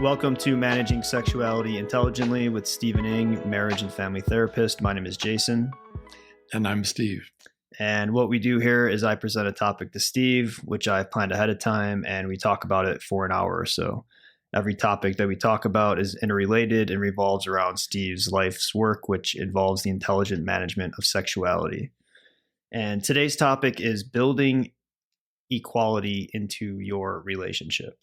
Welcome to Managing Sexuality Intelligently with Stephen Ng, marriage and family therapist. My name is Jason. And I'm Steve. And what we do here is I present a topic to Steve, which I've planned ahead of time, and we talk about it for an hour or so. Every topic that we talk about is interrelated and revolves around Steve's life's work, which involves the intelligent management of sexuality. And today's topic is building equality into your relationship.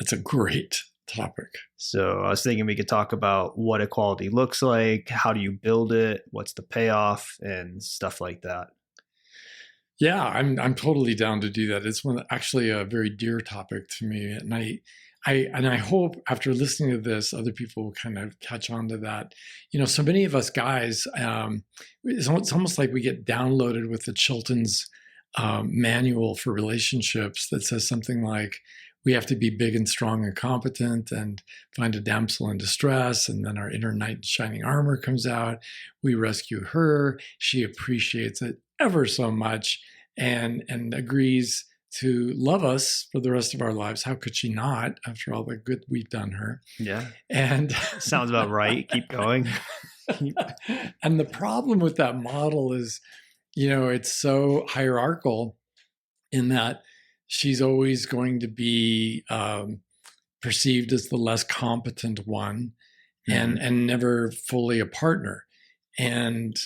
It's a great topic. So I was thinking we could talk about what equality looks like, how do you build it, what's the payoff, and stuff like that. Yeah, I'm totally down to do that. It's actually a very dear topic to me, and I hope after listening to this, other people will kind of catch on to that. You know, so many of us guys, it's almost like we get downloaded with the Chilton's manual for relationships that says something like, we have to be big and strong and competent and find a damsel in distress. And then our inner knight in shining armor comes out. We rescue her. She appreciates it ever so much and agrees to love us for the rest of our lives. How could she not, after all the good we've done her? Yeah. And sounds about right. Keep going. And the problem with that model is, you know, it's so hierarchical in that she's always going to be perceived as the less competent one and never fully a partner. And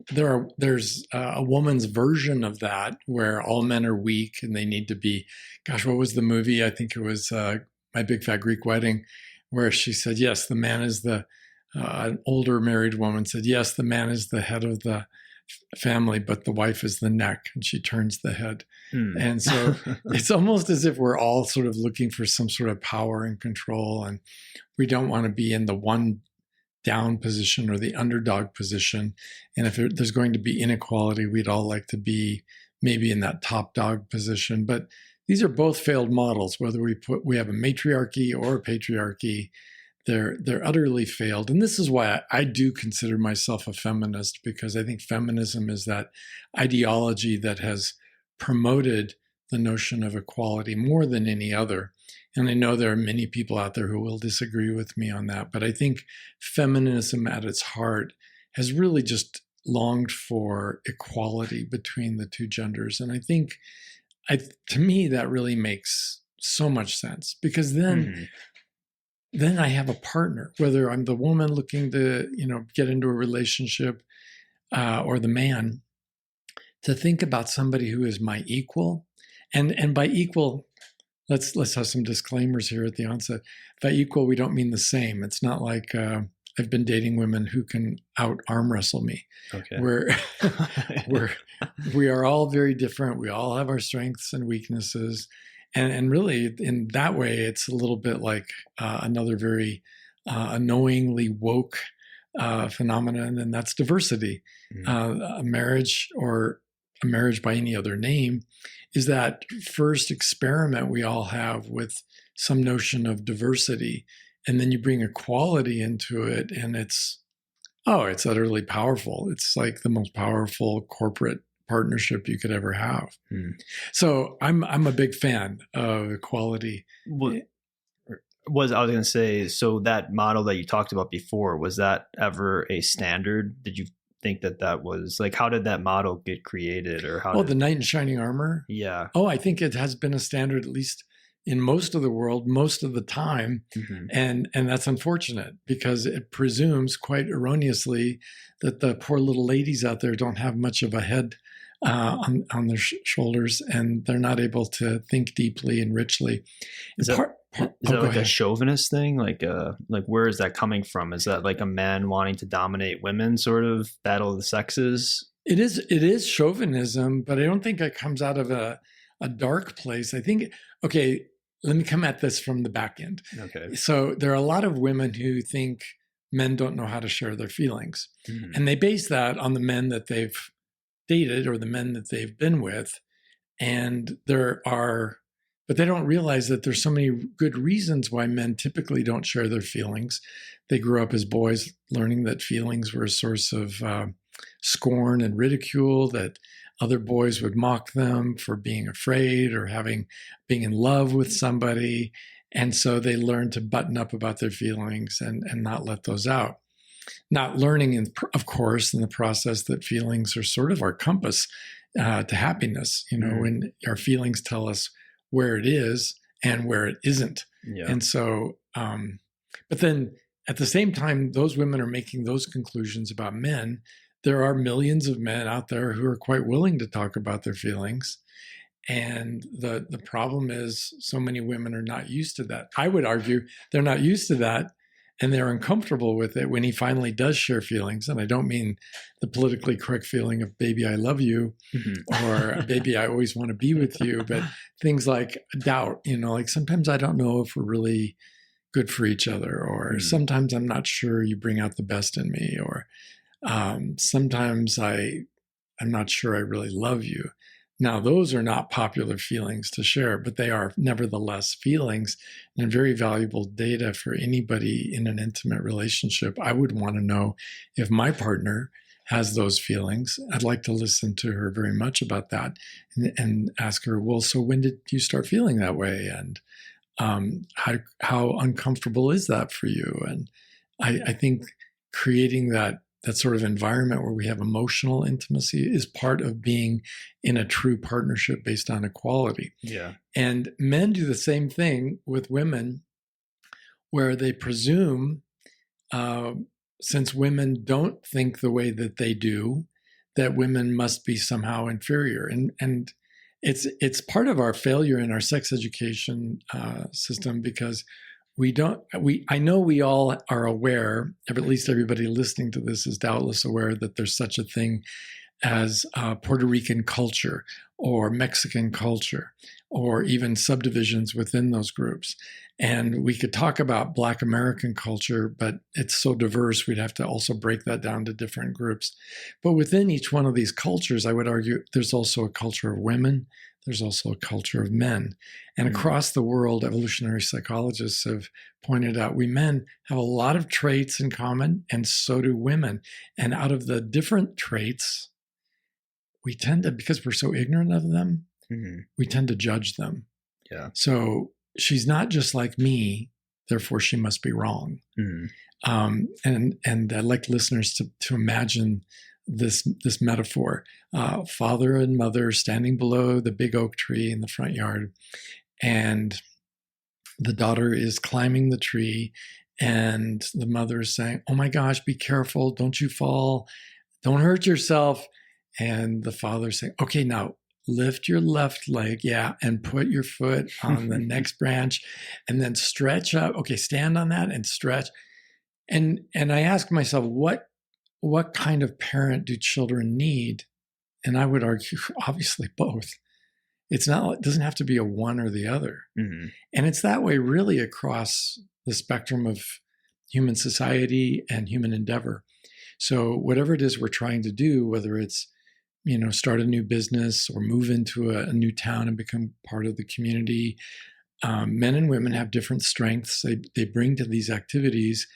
there's a woman's version of that where all men are weak and they need to be, gosh, what was the movie? I think it was My Big Fat Greek Wedding, where she said, yes, the man is an older married woman said, yes, the man is the head of the family, but the wife is the neck, and she turns the head. And so it's almost as if we're all sort of looking for some sort of power and control, and we don't want to be in the one down position or the underdog position. And if there's going to be inequality, we'd all like to be maybe in that top dog position. But these are both failed models, whether we have a matriarchy or a patriarchy. They're utterly failed. And this is why I do consider myself a feminist, because I think feminism is that ideology that has promoted the notion of equality more than any other. And I know there are many people out there who will disagree with me on that, but I think feminism at its heart has really just longed for equality between the two genders. And I think, to me, that really makes so much sense, because then I have a partner, whether I'm the woman looking to, get into a relationship or the man, to think about somebody who is my equal. And by equal, let's have some disclaimers here at the onset. By equal, we don't mean the same. It's not like I've been dating women who can out arm wrestle me. Okay. We are all very different. We all have our strengths and weaknesses. And really, in that way, it's a little bit like another very annoyingly woke phenomenon, and that's diversity. A marriage, or a marriage by any other name, is that first experiment we all have with some notion of diversity, and then you bring equality into it, and it's utterly powerful. It's like the most powerful corporate partnership you could ever have. So I'm a big fan of equality. I was going to say, so that model that you talked about before, was that ever a standard? Did you think that was like, how did that model get created, or how? The knight in shining armor. Yeah. I think it has been a standard, at least in most of the world, most of the time. And that's unfortunate, because it presumes quite erroneously that the poor little ladies out there don't have much of a head on their shoulders, and they're not able to think deeply and richly. Is that like a chauvinist thing? Like where is that coming from? Is that like a man wanting to dominate women, sort of battle of the sexes? It is chauvinism, but I don't think it comes out of a dark place. I think, okay, let me come at this from the back end. Okay. So there are a lot of women who think men don't know how to share their feelings. And they base that on the men that they've dated or the men that they've been with. And but they don't realize that there's so many good reasons why men typically don't share their feelings. They grew up as boys learning that feelings were a source of scorn and ridicule, that other boys would mock them for being afraid or being in love with somebody. And so they learn to button up about their feelings and not let those out. Not learning, of course, in the process that feelings are sort of our compass to happiness. When our feelings tell us where it is and where it isn't. Yeah. And so, but then at the same time, those women are making those conclusions about men. There are millions of men out there who are quite willing to talk about their feelings. And the problem is so many women are not used to that. I would argue they're not used to that, and they're uncomfortable with it when he finally does share feelings. And I don't mean the politically correct feeling of baby, I love you, or baby, I always want to be with you, but things like doubt, like sometimes I don't know if we're really good for each other, or sometimes I'm not sure you bring out the best in me, or sometimes I'm not sure I really love you. Now, those are not popular feelings to share, but they are nevertheless feelings and very valuable data for anybody in an intimate relationship. I would want to know if my partner has those feelings. I'd like to listen to her very much about that and ask her, well, so when did you start feeling that way? And how uncomfortable is that for you? And I think creating that sort of environment where we have emotional intimacy is part of being in a true partnership based on equality. Yeah. And men do the same thing with women, where they presume, since women don't think the way that they do, that women must be somehow inferior. And it's part of our failure in our sex education system, because I know we all are aware, at least everybody listening to this is doubtless aware, that there's such a thing as Puerto Rican culture or Mexican culture, or even subdivisions within those groups. And we could talk about Black American culture, but it's so diverse, we'd have to also break that down to different groups. But within each one of these cultures, I would argue there's also a culture of women, there's also a culture of men. And across the world, evolutionary psychologists have pointed out we men have a lot of traits in common, and so do women. And out of the different traits, we tend to, because we're so ignorant of them, we tend to judge them. Yeah. So she's not just like me, therefore she must be wrong. And I'd like listeners to imagine this metaphor: father and mother standing below the big oak tree in the front yard, and the daughter is climbing the tree, and the mother is saying, "Oh my gosh, be careful! Don't you fall! Don't hurt yourself!" And the father is saying, "Okay, now lift your left leg, and put your foot on the next branch, and then stretch up. Okay, stand on that and stretch." And I ask myself, what kind of parent do children need? And I would argue, obviously, both. It doesn't have to be a one or the other. And it's that way really across the spectrum of human society and human endeavor. So whatever it is we're trying to do, whether it's, start a new business or move into a new town and become part of the community, men and women have different strengths they bring to these activities.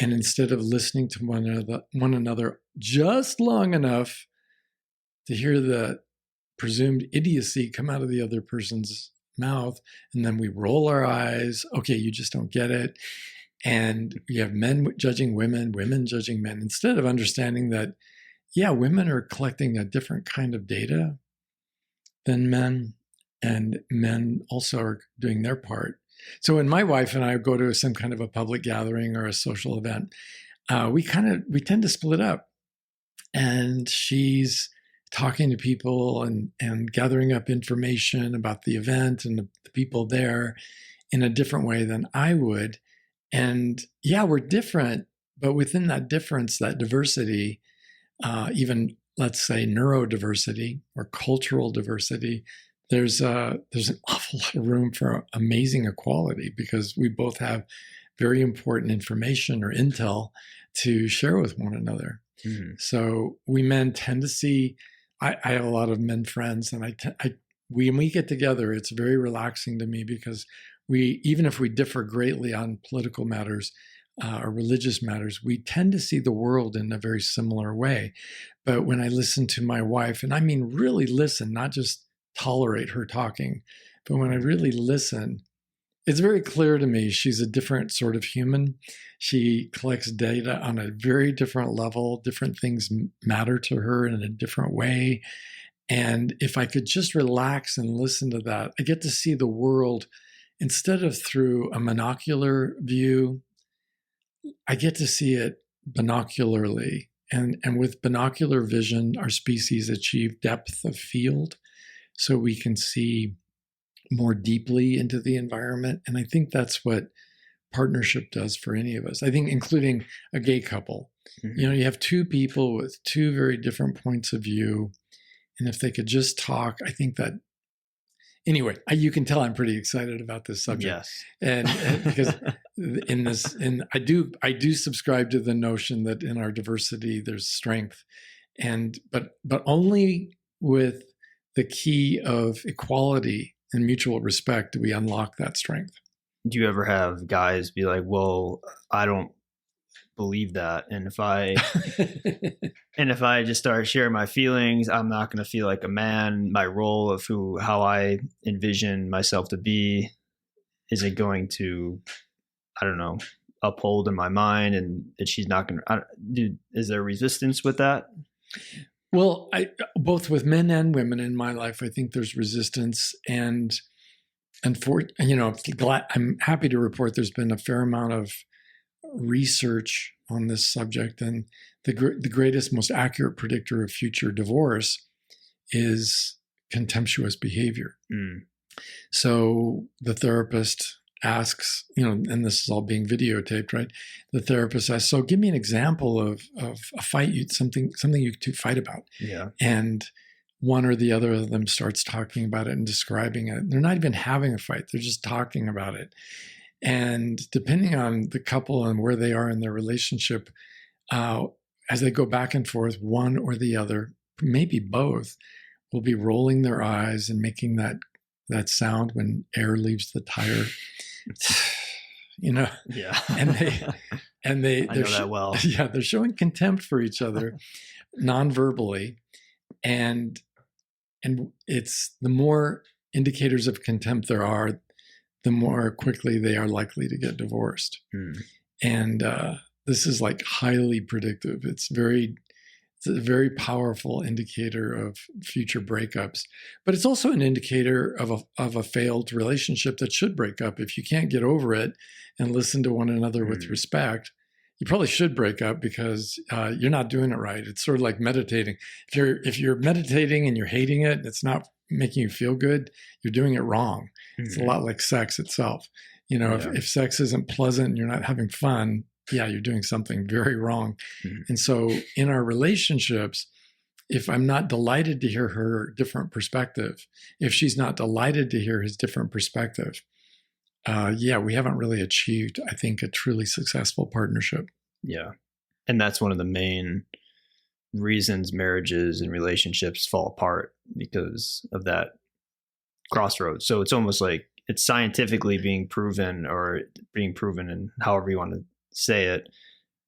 And instead of listening to one another just long enough to hear the presumed idiocy come out of the other person's mouth, and then we roll our eyes, okay, you just don't get it. And we have men judging women, women judging men, instead of understanding that, women are collecting a different kind of data than men, and men also are doing their part. So when my wife and I go to some kind of a public gathering or a social event, we tend to split up, and she's talking to people and gathering up information about the event and the people there in a different way than I would. And we're different, but within that difference, that diversity, even let's say neurodiversity or cultural diversity, there's an awful lot of room for amazing equality, because we both have very important information or intel to share with one another. So we men tend to see, I have a lot of men friends, and when we get together, it's very relaxing to me, because even if we differ greatly on political matters or religious matters, we tend to see the world in a very similar way. But when I listen to my wife, and I mean really listen, not just tolerate her talking, but when I really listen, it's very clear to me she's a different sort of human. She collects data on a very different level. Different things matter to her in a different way. And if I could just relax and listen to that, I get to see the world instead of through a monocular view, I get to see it binocularly. And with binocular vision, our species achieve depth of field so we can see more deeply into the environment. And I think that's what partnership does for any of us. I think including a gay couple. Mm-hmm. You have two people with two very different points of view. And if they could just talk, I think that anyway, you can tell I'm pretty excited about this subject. Yes. And because I do subscribe to the notion that in our diversity there's strength, but only with the key of equality and mutual respect do we unlock that strength. Do you ever have guys be like, well, I don't believe that, and if I just start sharing my feelings, I'm not going to feel like a man. My role of how I envision myself to be isn't going to, I don't know, uphold in my mind, and she's not going to. Is there resistance with that? Well, both with men and women in my life, I think there's resistance, and for I'm happy to report there's been a fair amount of research on this subject, and the greatest, most accurate predictor of future divorce is contemptuous behavior. So the therapist asks, and this is all being videotaped, right? The therapist asks, so give me an example of a fight, something you two fight about. Yeah. And one or the other of them starts talking about it and describing it. They're not even having a fight. They're just talking about it. And depending on the couple and where they are in their relationship, as they go back and forth, one or the other, maybe both, will be rolling their eyes and making that sound when air leaves the tire. Yeah. And they I know that well. Yeah, they're showing contempt for each other non-verbally. And it's the more indicators of contempt there are, the more quickly they are likely to get divorced. And this is like highly predictive. It's a very powerful indicator of future breakups, but it's also an indicator of a failed relationship that should break up. If you can't get over it and listen to one another with respect, you probably should break up because you're not doing it right. It's sort of like meditating. If you're meditating and you're hating it, it's not making you feel good, you're doing it wrong. It's a lot like sex itself. If sex isn't pleasant and you're not having fun, you're doing something very wrong. And so in our relationships, if I'm not delighted to hear her different perspective, if she's not delighted to hear his different perspective, we haven't really achieved, I think, a truly successful partnership. Yeah. And that's one of the main reasons marriages and relationships fall apart, because of that crossroads. So it's almost like it's scientifically being proven, and however you want to say it,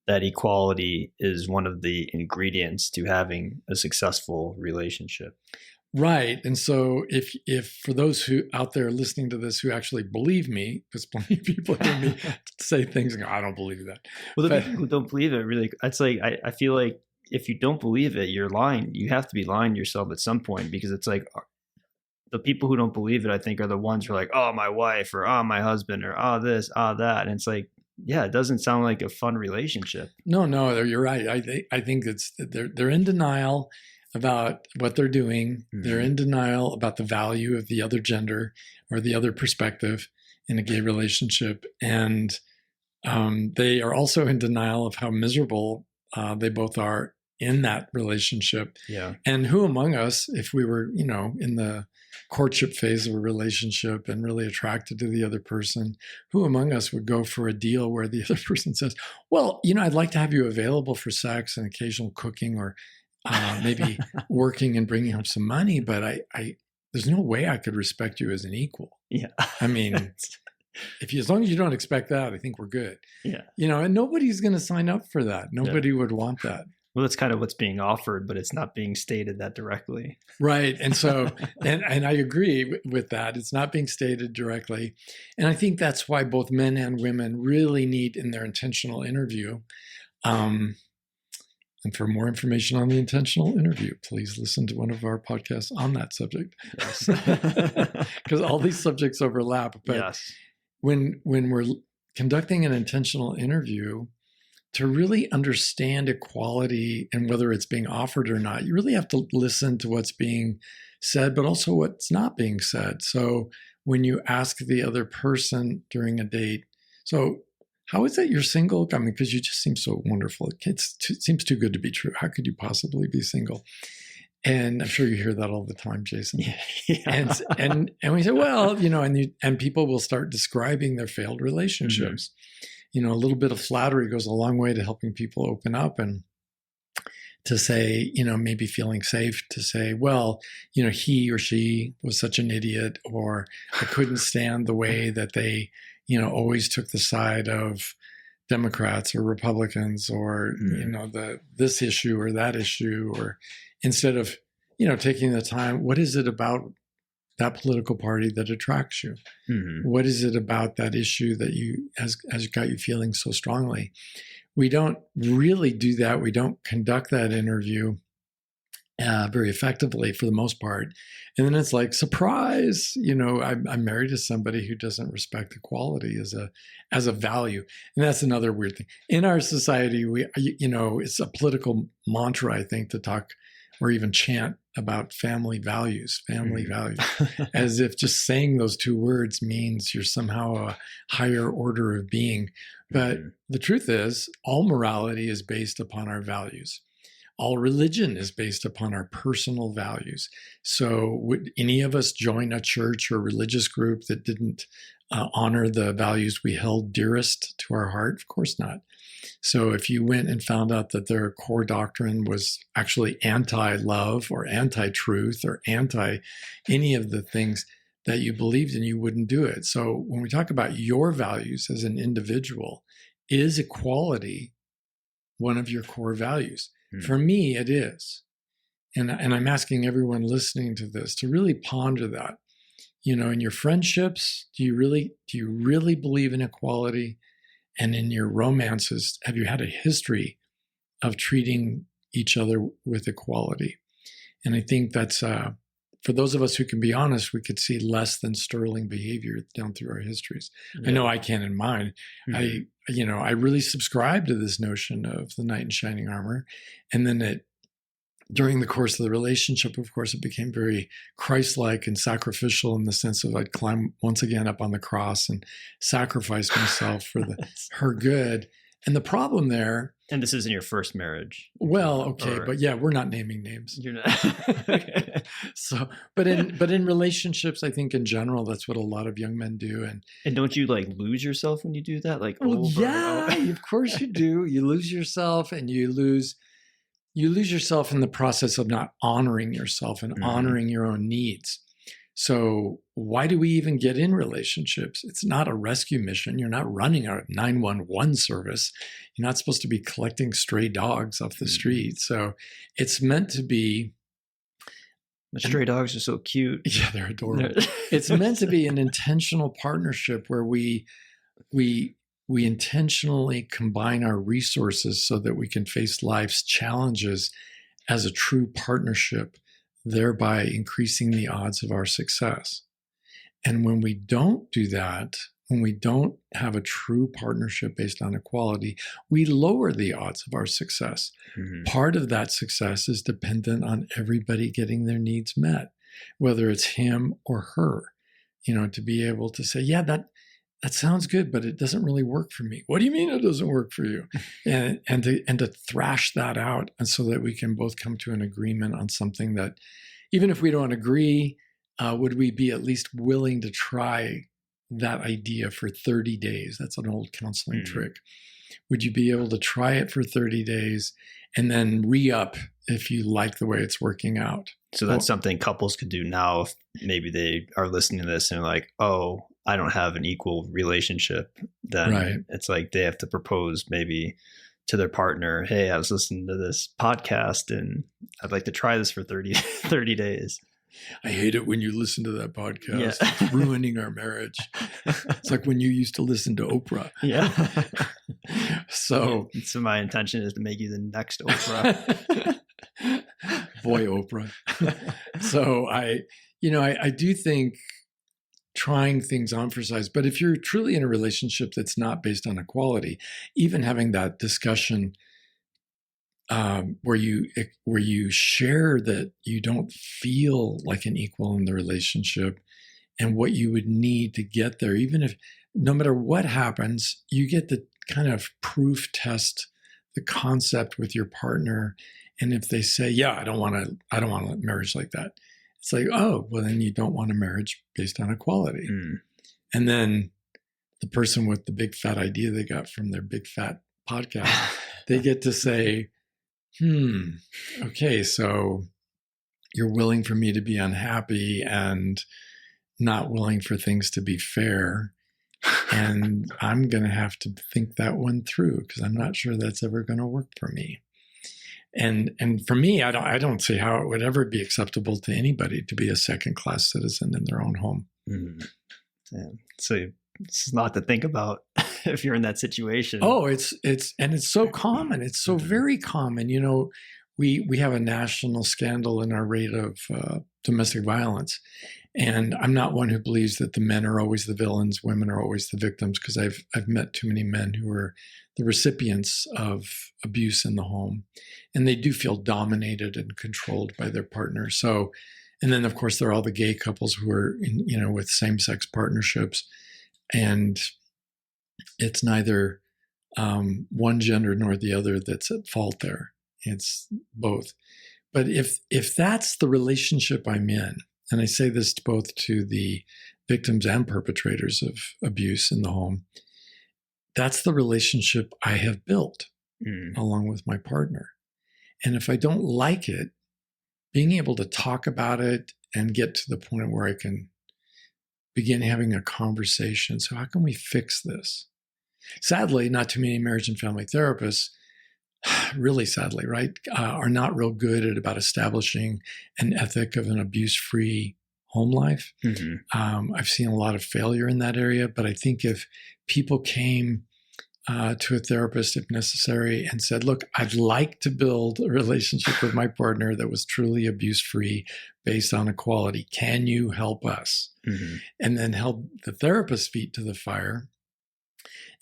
that equality is one of the ingredients to having a successful relationship. Right. And so if for those who out there listening to this who actually believe me, because plenty of people hear me say things and go, I don't believe that. Well, the people who don't believe it, really, it's like, I feel like if you don't believe it, you're lying. You have to be lying to yourself at some point, because it's like the people who don't believe it, I think, are the ones who are like, oh, my wife, or oh, my husband, or oh, this, oh, that. And it's like, yeah, it doesn't sound like a fun relationship. No, you're right. I think they're in denial about what they're doing. They're in denial about the value of the other gender or the other perspective in a gay relationship. And they are also in denial of how miserable they both are in that relationship. Yeah. And who among us, if we were, in the courtship phase of a relationship and really attracted to the other person, who among us would go for a deal where the other person says, well, I'd like to have you available for sex and occasional cooking, or maybe working and bringing home some money, but I there's no way I could respect you as an equal. Yeah. I mean, as long as you don't expect that, I think we're good. Yeah. And nobody's going to sign up for that. Nobody would want that. Well, that's kind of what's being offered, but it's not being stated that directly. Right. And so, and I agree with that. It's not being stated directly. And I think that's why both men and women really need in their intentional interview. And for more information on the intentional interview, please listen to one of our podcasts on that subject. Yes. Because all these subjects overlap. But yes. when we're conducting an intentional interview, to really understand equality and whether it's being offered or not, you really have to listen to what's being said, but also what's not being said. So when you ask the other person during a date, so how is it you're single? I mean, because you just seem so wonderful. It seems too good to be true. How could you possibly be single? And I'm sure you hear that all the time, Jason. Yeah. And we say, well, and people will start describing their failed relationships. Mm-hmm. A little bit of flattery goes a long way to helping people open up and to say, maybe feeling safe to say, well, he or she was such an idiot, or I couldn't stand the way that they, always took the side of Democrats or Republicans or, this issue or that issue, or instead of, taking the time, what is it about that political party that attracts you? Mm-hmm. What is it about that issue that has got you feeling so strongly? We don't really do that. We don't conduct that interview very effectively for the most part. And then it's like, surprise, I'm married to somebody who doesn't respect equality as a value. And that's another weird thing. In our society, it's a political mantra, I think, to talk or even chant about family values, as if just saying those two words means you're somehow a higher order of being. But the truth is, all morality is based upon our values. All religion is based upon our personal values. So would any of us join a church or religious group that didn't honor the values we held dearest to our heart? Of course not. So if you went and found out that their core doctrine was actually anti-love or anti-truth or anti any of the things that you believed in, you wouldn't do it. So when we talk about your values as an individual, is equality one of your core values? For me, it is. And I'm asking everyone listening to this to really ponder that. In your friendships, do you really believe in equality? And in your romances, have you had a history of treating each other with equality? And I think that's, for those of us who can be honest, we could see less than sterling behavior down through our histories. Yeah. I know I can in mine. Mm-hmm. I really subscribe to this notion of the knight in shining armor. And then during the course of the relationship, of course, it became very Christ-like and sacrificial in the sense of I'd climb once again up on the cross and sacrifice myself for her good. And the problem there. And this isn't your first marriage. Well, okay, but yeah, we're not naming names. You're not. Okay. So, but in relationships, I think in general, that's what a lot of young men do. And don't you lose yourself when you do that? Of course you do. You lose yourself, and you lose yourself in the process of not honoring yourself and honoring your own needs. So why do we even get in relationships? It's not a rescue mission. You're not running a 911 service. You're not supposed to be collecting stray dogs off the street. So it's meant to be. The stray dogs are so cute. Yeah, they're adorable. It's meant to be an intentional partnership where we intentionally combine our resources so that we can face life's challenges as a true partnership, thereby increasing the odds of our success. And when we don't do that, when we don't have a true partnership based on equality, we lower the odds of our success. Mm-hmm. Part of that success is dependent on everybody getting their needs met, whether it's him or her, to be able to say, yeah, that sounds good, but it doesn't really work for me. What do you mean it doesn't work for you? And to thrash that out, and so that we can both come to an agreement on something that, even if we don't agree, would we be at least willing to try that idea for 30 days? That's an old counseling trick. Would you be able to try it for 30 days and then re-up if you like the way it's working out? So that's something couples could do now if maybe they are listening to this and like, oh, I don't have an equal relationship. Then It's like they have to propose maybe to their partner, hey, I was listening to this podcast and I'd like to try this for 30 days. I hate it when you listen to that podcast. Yeah. It's ruining our marriage. It's like when you used to listen to Oprah. Yeah. So my intention is to make you the next Oprah. Boy, Oprah. So I do think trying things on for size, but if you're truly in a relationship that's not based on equality, even having that discussion where you share that you don't feel like an equal in the relationship and what you would need to get there, even if no matter what happens, you get to kind of proof test the concept with your partner. And if they say, yeah, I don't want a marriage like that, it's like, oh, well, then you don't want a marriage based on equality. And then the person with the big fat idea they got from their big fat podcast, they get to say, okay, so you're willing for me to be unhappy and not willing for things to be fair. And I'm going to have to think that one through because I'm not sure that's ever going to work for me. And for me, I don't see how it would ever be acceptable to anybody to be a second-class citizen in their own home. Yeah. So it's a lot to think about if you're in that situation. Oh, it's so common. It's so very common. You know, we have a national scandal in our rate of domestic violence. And I'm not one who believes that the men are always the villains, women are always the victims, because I've met too many men who are the recipients of abuse in the home, and they do feel dominated and controlled by their partner. So, and then of course there are all the gay couples who are with same-sex partnerships, and it's neither one gender nor the other that's at fault there. It's both. But if that's the relationship I'm in, and I say this both to the victims and perpetrators of abuse in the home, that's the relationship I have built along with my partner. And if I don't like it, being able to talk about it and get to the point where I can begin having a conversation. So how can we fix this? Sadly, not too many marriage and family therapists, really sadly, right, are not real good at about establishing an ethic of an abuse-free home life. I've seen a lot of failure in that area, but I think if people came to a therapist, if necessary, and said, look, I'd like to build a relationship with my partner that was truly abuse-free based on equality. Can you help us? And then held the therapist's feet to the fire.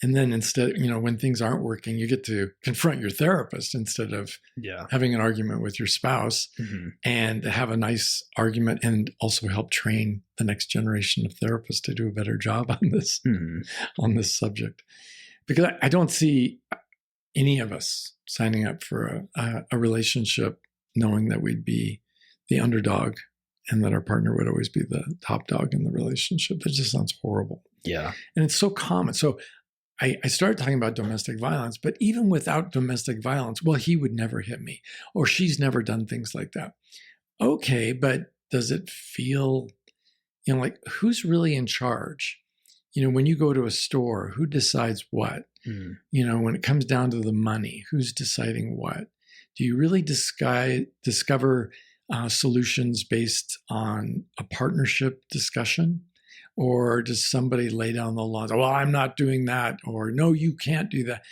And then instead, when things aren't working, you get to confront your therapist instead of having an argument with your spouse, and have a nice argument and also help train the next generation of therapists to do a better job on this, on this subject. Because I don't see any of us signing up for a relationship knowing that we'd be the underdog and that our partner would always be the top dog in the relationship. That just sounds horrible. Yeah. And it's so common. So I started talking about domestic violence, but even without domestic violence, well, he would never hit me, or she's never done things like that. Okay, but does it feel, like who's really in charge? When you go to a store, who decides what? When it comes down to the money, who's deciding what? Do you really discover solutions based on a partnership discussion? Or does somebody lay down the law? Well, I'm not doing that, or no, you can't do that.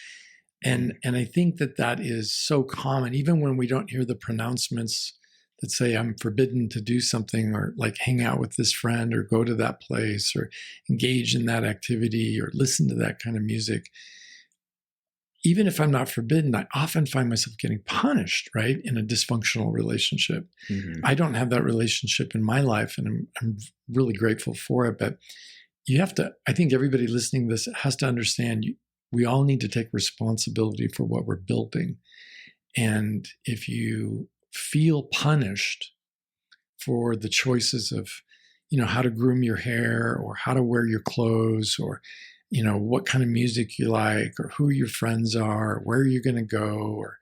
And I think that is so common, even when we don't hear the pronouncements that say I'm forbidden to do something, or like hang out with this friend, or go to that place, or engage in that activity, or listen to that kind of music. Even if I'm not forbidden, I often find myself getting punished, right, in a dysfunctional relationship. I don't have that relationship in my life, and I'm really grateful for it. But you have to, I think everybody listening to this has to understand, we all need to take responsibility for what we're building. And if you feel punished for the choices of, how to groom your hair, or how to wear your clothes, or what kind of music you like, or who your friends are, where you're going to go, or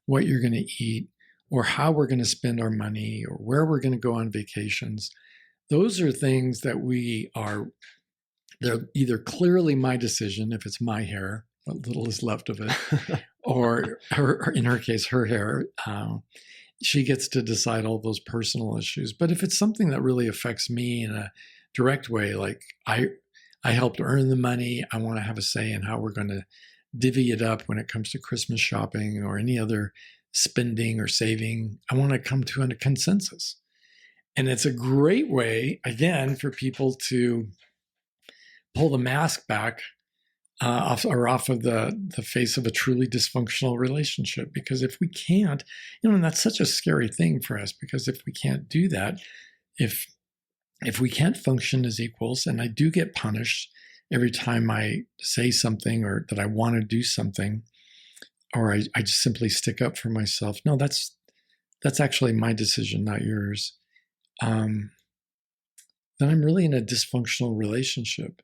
what you're going to eat, or how we're going to spend our money, or where we're going to go on vacations. Those are things that they're either clearly my decision if it's my hair what little is left of it, or in her case, her hair. She gets to decide all those personal issues. But if it's something that really affects me in a direct way, like I helped earn the money, I want to have a say in how we're going to divvy it up when it comes to Christmas shopping or any other spending or saving. I want to come to a consensus. And it's a great way, again, for people to pull the mask back off of the face of a truly dysfunctional relationship. Because if we can't, and that's such a scary thing for us, because if we can't do that, if we can't function as equals, and I do get punished every time I say something or that I want to do something, or I just simply stick up for myself. No, that's actually my decision, not yours. Then I'm really in a dysfunctional relationship,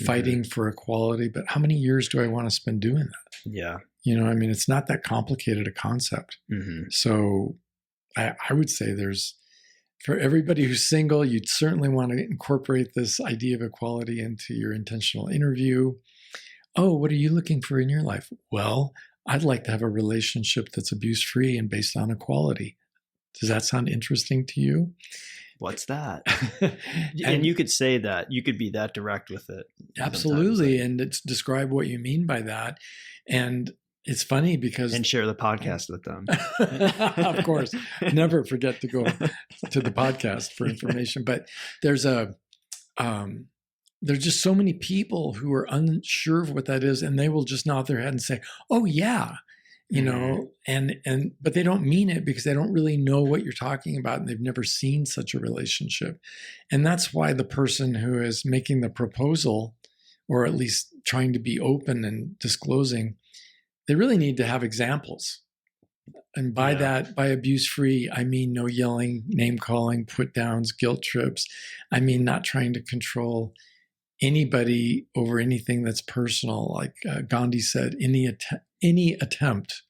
fighting for equality. But how many years do I want to spend doing that? Yeah. It's not that complicated a concept. So I would say for everybody who's single, you'd certainly want to incorporate this idea of equality into your intentional interview. Oh, what are you looking for in your life? Well, I'd like to have a relationship that's abuse-free and based on equality. Does that sound interesting to you? What's that? And you could say that. You could be that direct with it. Absolutely. And it's describe what you mean by that. And it's funny because... And share the podcast with them. Of course. Never forget to go to the podcast for information. But there's just so many people who are unsure of what that is, and they will just nod their head and say, oh, yeah. But they don't mean it because they don't really know what you're talking about, and they've never seen such a relationship. And that's why the person who is making the proposal, or at least trying to be open and disclosing, they really need to have examples. And by abuse-free, I mean no yelling, name calling, put downs, guilt trips. I mean not trying to control anybody over anything that's personal. Like Gandhi said, any attempt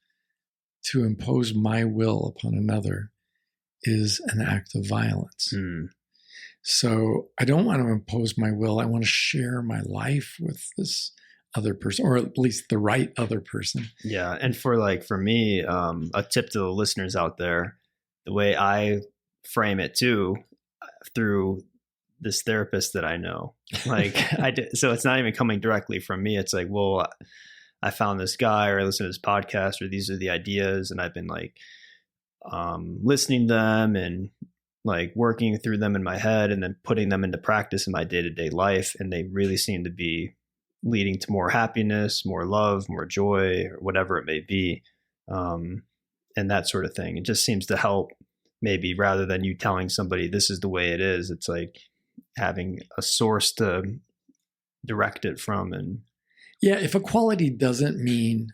to impose my will upon another is an act of violence. So I don't want to impose my will. I want to share my life with this other person, or at least the right other person. Yeah. And for me, a tip to the listeners out there, the way I frame it too, through this therapist that I know, so it's not even coming directly from me. It's like, well, I found this guy, or I listened to this podcast, or these are the ideas. And I've been listening to them and working through them in my head and then putting them into practice in my day-to-day life. And they really seem to be leading to more happiness, more love, more joy, or whatever it may be. And that sort of thing. It just seems to help, maybe rather than you telling somebody this is the way it is. It's like having a source to direct it from. And yeah, if equality doesn't mean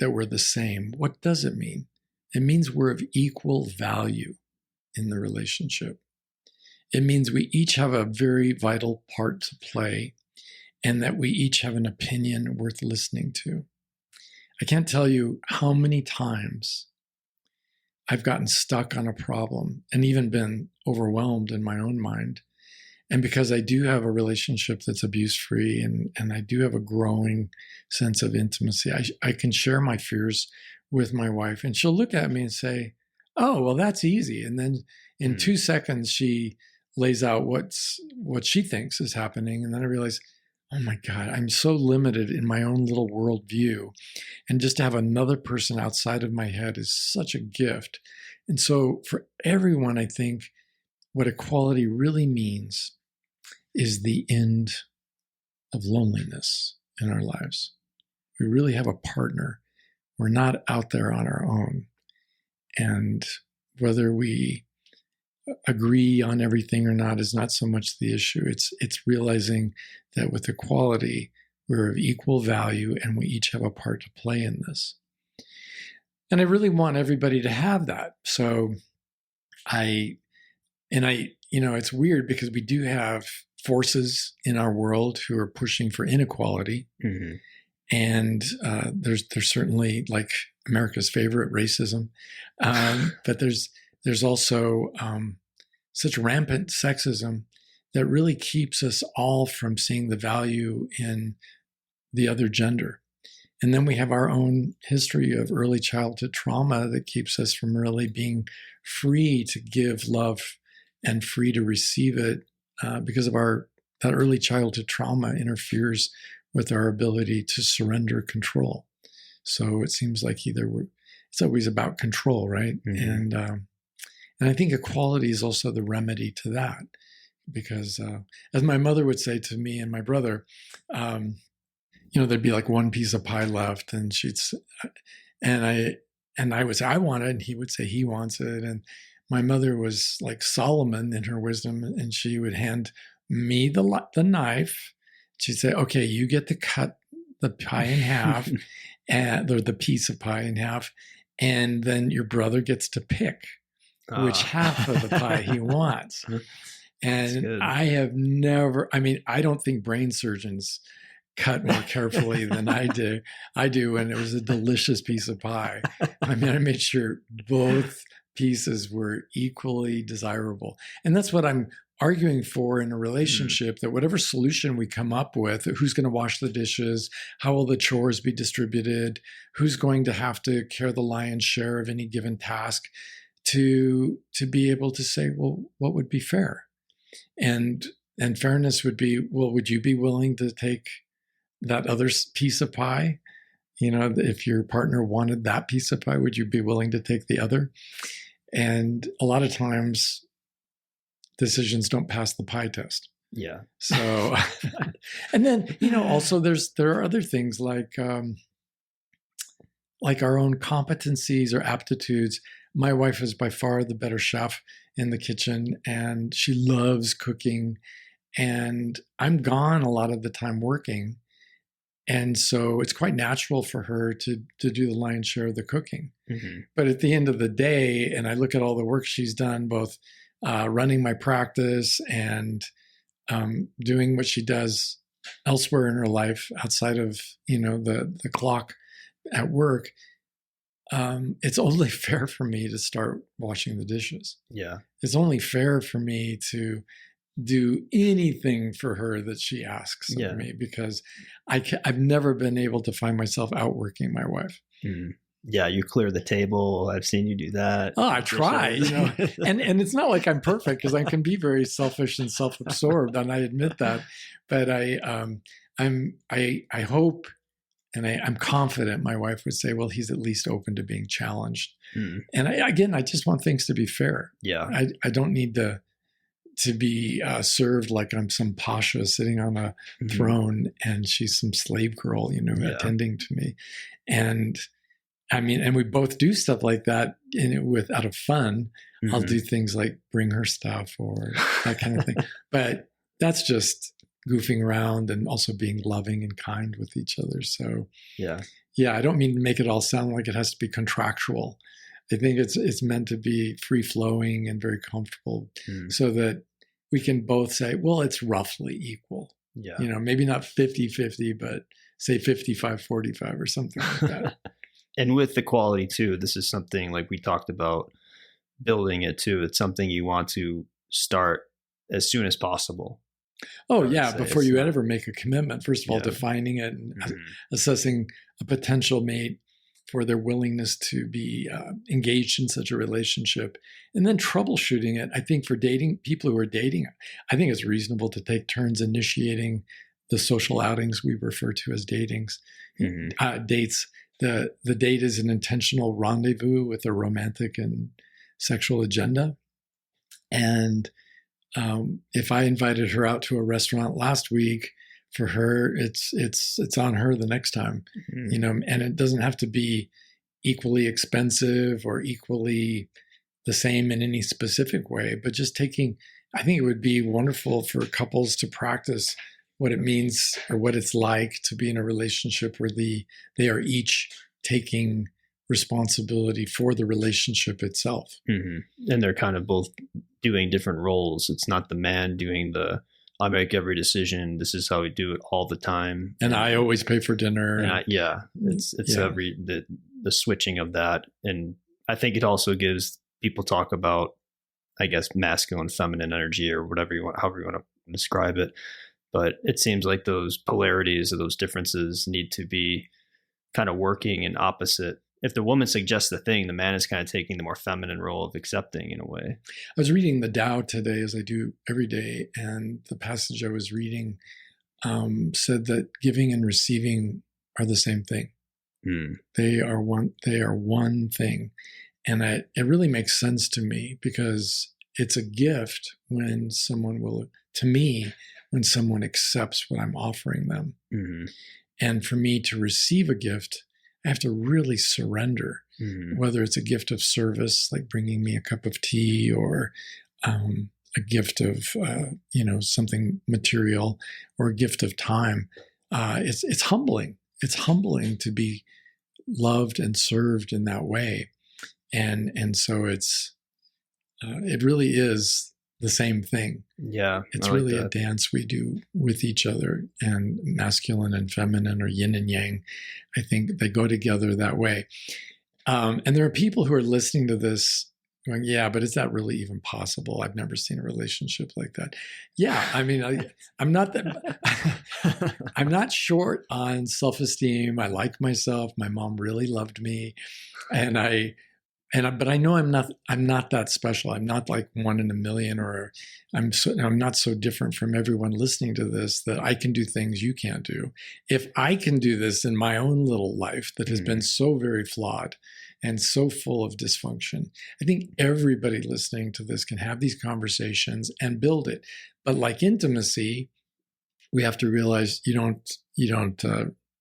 that we're the same, what does it mean? It means we're of equal value in the relationship. It means we each have a very vital part to play, and that we each have an opinion worth listening to. I can't tell you how many times I've gotten stuck on a problem and even been overwhelmed in my own mind. And because I do have a relationship that's abuse-free, and I do have a growing sense of intimacy, I can share my fears with my wife, and she'll look at me and say, oh, well, that's easy. And then in 2 seconds, she lays out what she thinks is happening. And then I realize, oh my God, I'm so limited in my own little worldview. And just to have another person outside of my head is such a gift. And so for everyone, I think what equality really means is the end of loneliness in our lives. We really have a partner. We're not out there on our own. And whether we agree on everything or not is not so much the issue. It's realizing that with equality, we're of equal value and we each have a part to play in this. And I really want everybody to have that. So it's weird because we do have forces in our world who are pushing for inequality. Mm-hmm. And there's certainly, like America's favorite, racism. But there's also such rampant sexism that really keeps us all from seeing the value in the other gender. And then we have our own history of early childhood trauma that keeps us from really being free to give love and free to receive it, because of that early childhood trauma interferes with our ability to surrender control. So it seems like it's always about control, right? Mm-hmm. And I think equality is also the remedy to that, because as my mother would say to me and my brother, there'd be like one piece of pie left, and I would say I want it, and he would say he wants it, and my mother was like Solomon in her wisdom, and she would hand me the knife. She'd say, "Okay, you get to cut the pie in half, or the piece of pie in half, and then your brother gets to pick which half of the pie he wants." And I have never, I don't think brain surgeons cut more carefully than I do. And it was a delicious piece of pie. I made sure both pieces were equally desirable. And that's what I'm arguing for in a relationship, that whatever solution we come up with, who's going to wash the dishes, how will the chores be distributed, who's going to have to carry the lion's share of any given task, to be able to say, well, what would be fair? And fairness would be, well, would you be willing to take that other piece of pie? If your partner wanted that piece of pie, would you be willing to take the other? And a lot of times decisions don't pass the pie test. Yeah. So, and then, also there are other things like our own competencies or aptitudes. My wife is by far the better chef in the kitchen, and she loves cooking, and I'm gone a lot of the time working. And so it's quite natural for her to do the lion's share of the cooking. Mm-hmm. But at the end of the day, and I look at all the work she's done, both running my practice and doing what she does elsewhere in her life outside of, the clock at work, it's only fair for me to start washing the dishes. Yeah. It's only fair for me to do anything for her that she asks of me, because I've never been able to find myself outworking my wife. Mm. Yeah, you clear the table. I've seen you do that. Oh, I try, and it's not like I'm perfect, because I can be very selfish and self-absorbed, and I admit that. But I hope, and I'm confident my wife would say, well, he's at least open to being challenged. Mm. And I just want things to be fair. Yeah, I don't need to be served like I'm some pasha sitting on a throne and she's some slave girl, attending to me. And and we both do stuff like that out of fun. Mm-hmm. I'll do things like bring her stuff or that kind of thing. But that's just goofing around and also being loving and kind with each other. So yeah, I don't mean to make it all sound like it has to be contractual. I think it's meant to be free flowing and very comfortable, so that we can both say, well, it's roughly equal. Yeah. Maybe not 50-50, but say 55-45 or something like that. And with the quality too, this is something like we talked about building it too. It's something you want to start as soon as possible. Oh yeah. Before you ever make a commitment, first of all, defining it and assessing a potential mate for their willingness to be engaged in such a relationship, and then troubleshooting it. I think for people who are dating, I think it's reasonable to take turns initiating the social outings we refer to as dates. The date is an intentional rendezvous with a romantic and sexual agenda. And if I invited her out to a restaurant last week, for her, it's on her the next time, and it doesn't have to be equally expensive or equally the same in any specific way, but just I think it would be wonderful for couples to practice what it means or what it's like to be in a relationship where they are each taking responsibility for the relationship itself. Mm-hmm. And they're kind of both doing different roles. It's not the man doing I make every decision. This is how we do it all the time. And I always pay for dinner. It's the switching of that. And I think it also gives people talk about, I guess, masculine, feminine energy or whatever however you want to describe it. But it seems like those polarities or those differences need to be kind of working in opposite. If the woman suggests the thing, the man is kind of taking the more feminine role of accepting in a way. I was reading the Tao today, as I do every day, and the passage I was reading said that giving and receiving are the same thing. They are one. They are one thing, and it really makes sense to me, because it's a gift when someone will, to me, when someone accepts what I'm offering them. And for me to receive a gift, I have to really surrender, whether it's a gift of service, like bringing me a cup of tea, or a gift of, something material, or a gift of time. It's humbling. It's humbling to be loved and served in that way. And so it really is the same thing. Yeah. It's really a dance we do with each other, and masculine and feminine, or yin and yang. I think they go together that way. And there are people who are listening to this going, yeah, but is that really even possible? I've never seen a relationship like that. Yeah. I mean, I'm not that, I'm not short on self-esteem. I like myself. My mom really loved me. But I know I'm not that special. I'm not like one in a million, or I'm not so different from everyone listening to this that I can do things you can't do. If I can do this in my own little life that has been so very flawed and so full of dysfunction, I think everybody listening to this can have these conversations and build it. But like intimacy, we have to realize you don't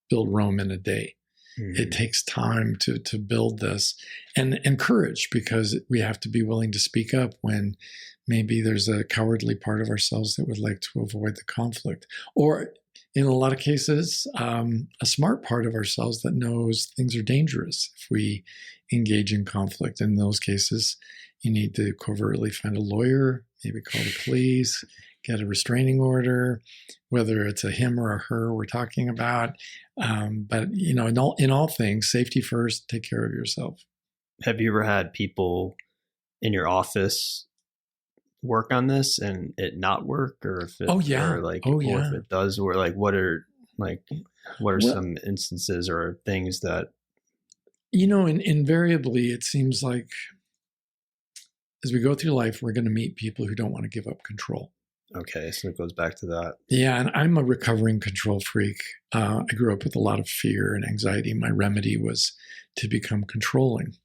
build Rome in a day. It takes time to build this, and courage, because we have to be willing to speak up when maybe there's a cowardly part of ourselves that would like to avoid the conflict, or in a lot of cases, a smart part of ourselves that knows things are dangerous if we engage in conflict. In those cases, you need to covertly find a lawyer, maybe call the police, get a restraining order, whether it's a him or a her we're talking about. But in all things, safety first. Take care of yourself. Have you ever had people in your office work on this and it not work, or if it, or if it does work, like what are some instances or things that invariably it seems like as we go through life, we're going to meet people who don't want to give up control. Okay, so it goes back to that. Yeah, and I'm a recovering control freak. I grew up with a lot of fear and anxiety. My remedy was to become controlling.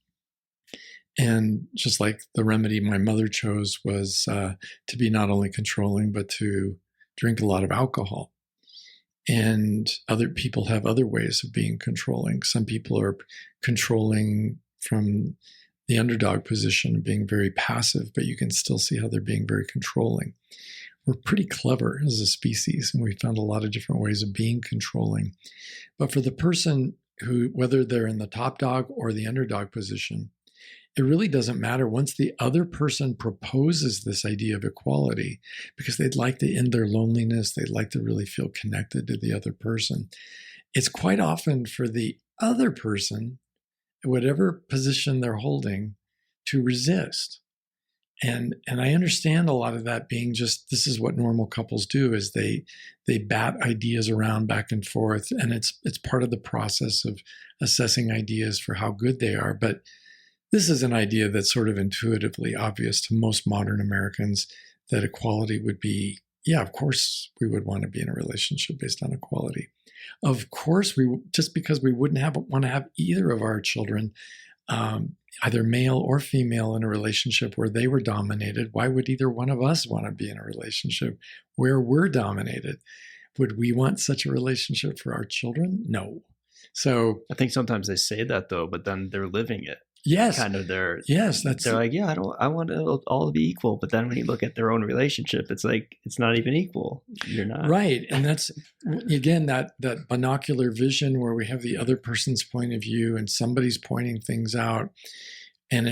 And just like the remedy my mother chose was to be not only controlling, but to drink a lot of alcohol. And other people have other ways of being controlling. Some people are controlling from the underdog position, being very passive, but you can still see how they're being very controlling. We're pretty clever as a species, and we found a lot of different ways of being controlling. But for the person who, whether they're in the top dog or the underdog position, it really doesn't matter once the other person proposes this idea of equality, because they'd like to end their loneliness. They'd like to really feel connected to the other person. It's quite often for the other person, whatever position they're holding, to resist. And I understand a lot of that being just, this is what normal couples do, is they bat ideas around back and forth. And it's part of the process of assessing ideas for how good they are. But this is an idea that's sort of intuitively obvious to most modern Americans, that equality would be, yeah, of course we would want to be in a relationship based on equality. Of course, just because we wouldn't want to have either of our children, either male or female, in a relationship where they were dominated. Why would either one of us want to be in a relationship where we're dominated? Would we want such a relationship for our children? No. So I think sometimes they say that though, but then they're living it. Yes. Kind of they're like, yeah, I want it all to be equal. But then when you look at their own relationship, it's like, it's not even equal. You're not. Right. And that's, again, that binocular vision where we have the other person's point of view and somebody's pointing things out. And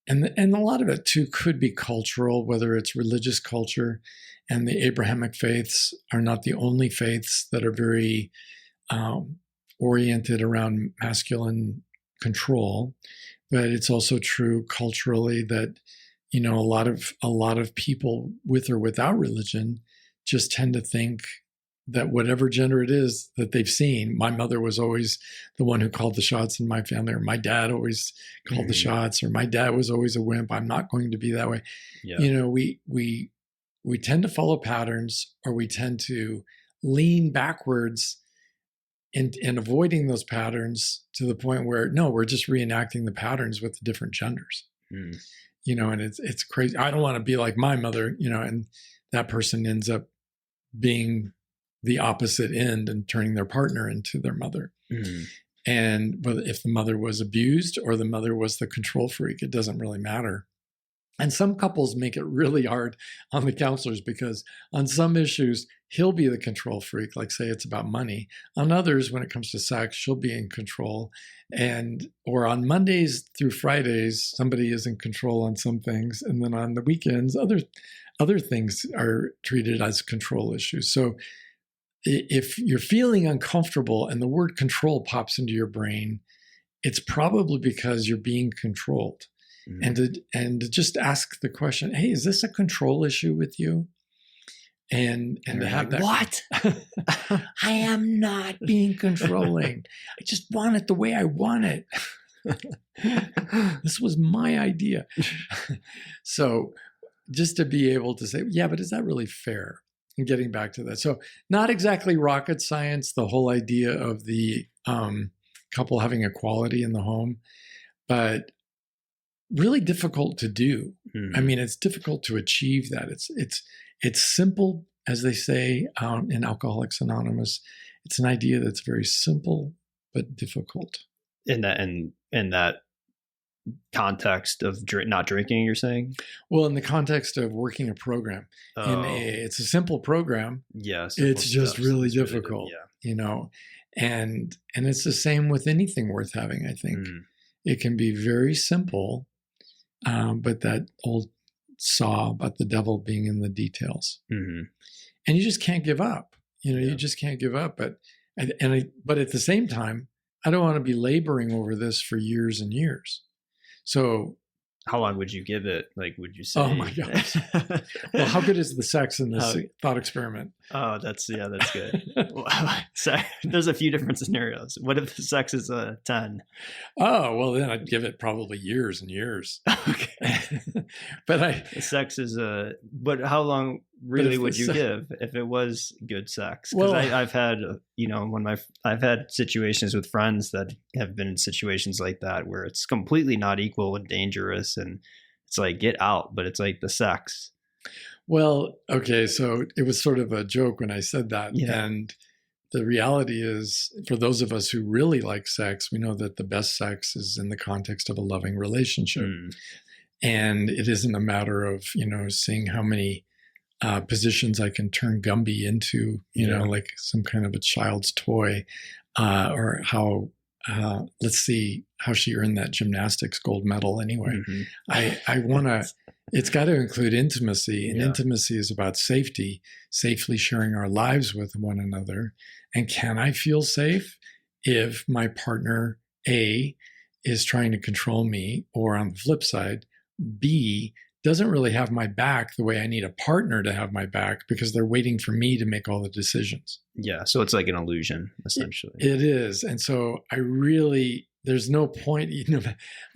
and a lot of it too could be cultural, whether it's religious culture, and the Abrahamic faiths are not the only faiths that are very oriented around masculine control. But it's also true culturally that, a lot of people with or without religion just tend to think that whatever gender it is that they've seen, my mother was always the one who called the shots in my family, or my dad always called the shots, or my dad was always a wimp. I'm not going to be that way. Yeah. You know, we tend to follow patterns, or we tend to lean backwards and avoiding those patterns to the point where, no, we're just reenacting the patterns with the different genders. You know, and it's crazy. I don't want to be like my mother, you know, and that person ends up being the opposite end and turning their partner into their mother. And but if the mother was abused or the mother was the control freak, it doesn't really matter. And some couples make it really hard on the counselors, because on some issues, he'll be the control freak, like say it's about money. On others, when it comes to sex, she'll be in control. Or on Mondays through Fridays, somebody is in control on some things. And then on the weekends, other things are treated as control issues. So if you're feeling uncomfortable and the word control pops into your brain, it's probably because you're being controlled. And to just ask the question, hey, is this a control issue with you? And to have that, what? I am not being controlling. I just want it the way I want it. This was my idea. So just to be able to say, yeah, but is that really fair? And getting back to that. So not exactly rocket science, the whole idea of the couple having equality in the home, but really difficult to do. I mean, it's difficult to achieve that. It's simple, as they say in Alcoholics Anonymous. It's an idea that's very simple but difficult. In that context of not drinking, you're saying? Well, in the context of working a program, it's a simple program. Yes, it's just really difficult. You know, and it's the same with anything worth having. I think it can be very simple. But that old saw about the devil being in the details, and you just can't give up. You know, you just can't give up. But at the same time, I don't want to be laboring over this for years and years. So, how long would you give it? Like, would you say? Oh my gosh! Well, how good is the sex in this thought experiment? Oh, that's good. So, there's a few different scenarios. What if the sex is a 10? Oh, well, then I'd give it probably years and years. Okay. But the sex is but how long really would you give if it was good sex? Because I've had, I've had situations with friends that have been in situations like that where it's completely not equal and dangerous, and it's like, get out, but it's like the sex. Well, okay, so it was sort of a joke when I said that. Yeah. And the reality is, for those of us who really like sex, we know that the best sex is in the context of a loving relationship. And it isn't a matter of, seeing how many positions I can turn Gumby into, like some kind of a child's toy, or how, let's see how she earned that gymnastics gold medal anyway. I want to, it's got to include intimacy, and intimacy is about safety, safely sharing our lives with one another. And can I feel safe if my partner A is trying to control me, or on the flip side, B doesn't really have my back the way I need a partner to have my back, because they're waiting for me to make all the decisions. Yeah. So it's like an illusion, essentially. It is. And so there's no point,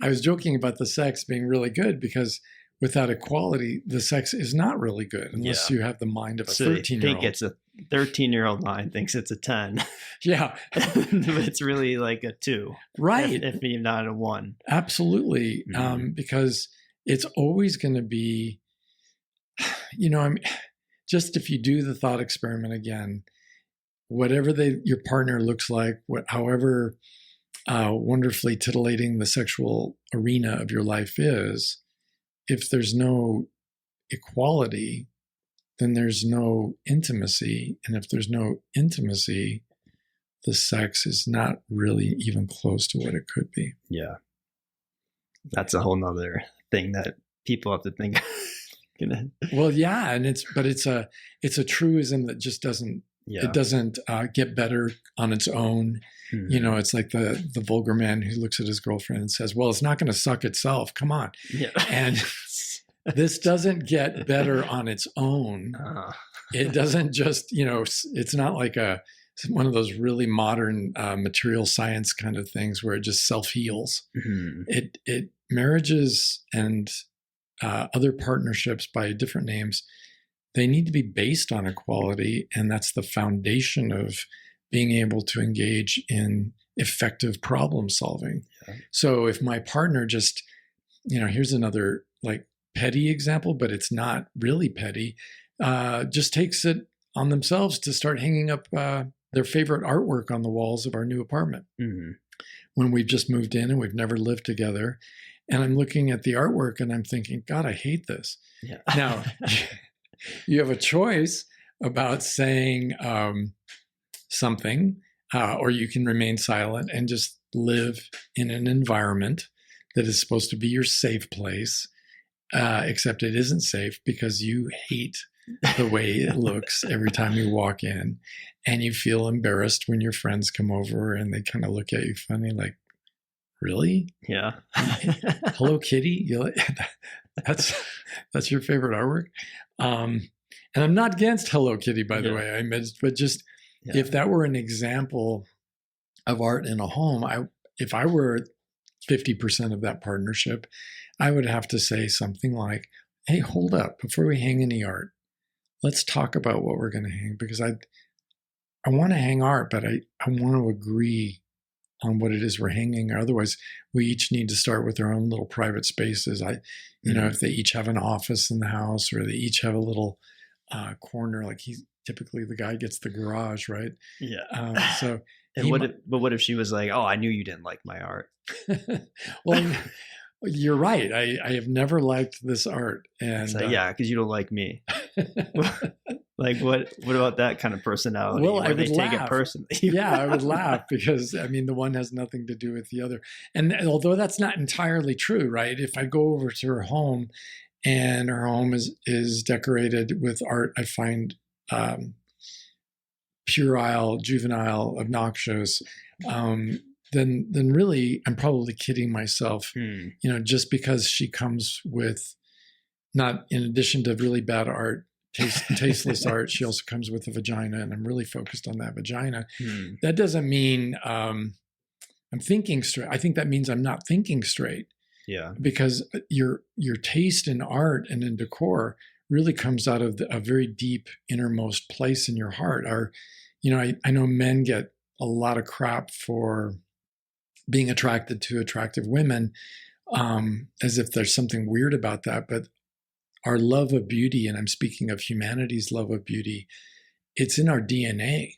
I was joking about the sex being really good, because without equality, the sex is not really good unless you have the mind of a 13-year-old. I think it's a 13-year-old mind thinks it's a 10. Yeah. But it's really like a 2. Right. If you're not a 1. Absolutely. Because it's always going to be, just if you do the thought experiment again, whatever your partner looks like, however wonderfully titillating the sexual arena of your life is, if there's no equality, then there's no intimacy. And if there's no intimacy, the sex is not really even close to what it could be. Yeah. That's a whole nother thing that people have to think. Well, yeah. And it's a truism that just doesn't, it doesn't get better on its own. It's like the vulgar man who looks at his girlfriend and says, well, it's not going to suck itself. Come on. Yeah. And this doesn't get better on its own. it doesn't just, it's not like one of those really modern material science kind of things where it just self heals. Mm-hmm. It marriages and other partnerships by different names, they need to be based on equality, and that's the foundation of being able to engage in effective problem solving. Yeah. So if my partner just, here's another like petty example, but it's not really petty, just takes it on themselves to start hanging up their favorite artwork on the walls of our new apartment. Mm-hmm. When we've just moved in and we've never lived together. And I'm looking at the artwork and I'm thinking, God, I hate this. Yeah. Now, you have a choice about saying something, or you can remain silent and just live in an environment that is supposed to be your safe place, except it isn't safe because you hate the way it looks every time you walk in, and you feel embarrassed when your friends come over and they kind of look at you funny, like, really? Yeah. Hello Kitty? That's your favorite artwork? And I'm not against Hello Kitty, by the way. But just if that were an example of art in a home, if I were 50% of that partnership, I would have to say something like, hey, hold up, before we hang any art, let's talk about what we're going to hang, because I want to hang art, but I want to agree on what it is we're hanging. Otherwise, we each need to start with our own little private spaces. If they each have an office in the house, or they each have a little corner, like typically the guy gets the garage, right? Yeah. So, what if she was like, "Oh, I knew you didn't like my art." Well, you're right. I have never liked this art, and yeah, because you don't like me. Like what about that kind of personality? Well, I would laugh. Take it personally. Yeah, I would laugh because the one has nothing to do with the other. And although that's not entirely true, right? If I go over to her home and her home is decorated with art I find puerile, juvenile, obnoxious, then really I'm probably kidding myself. Just because she comes with, not in addition to really bad art, tasteless art, she also comes with a vagina, and I'm really focused on that vagina. That doesn't mean I'm thinking straight. I think that means I'm not thinking straight. Yeah. Because your taste in art and in decor really comes out of a very deep innermost place in your heart. I know men get a lot of crap for being attracted to attractive women, as if there's something weird about that. But our love of beauty, and I'm speaking of humanity's love of beauty, it's in our DNA.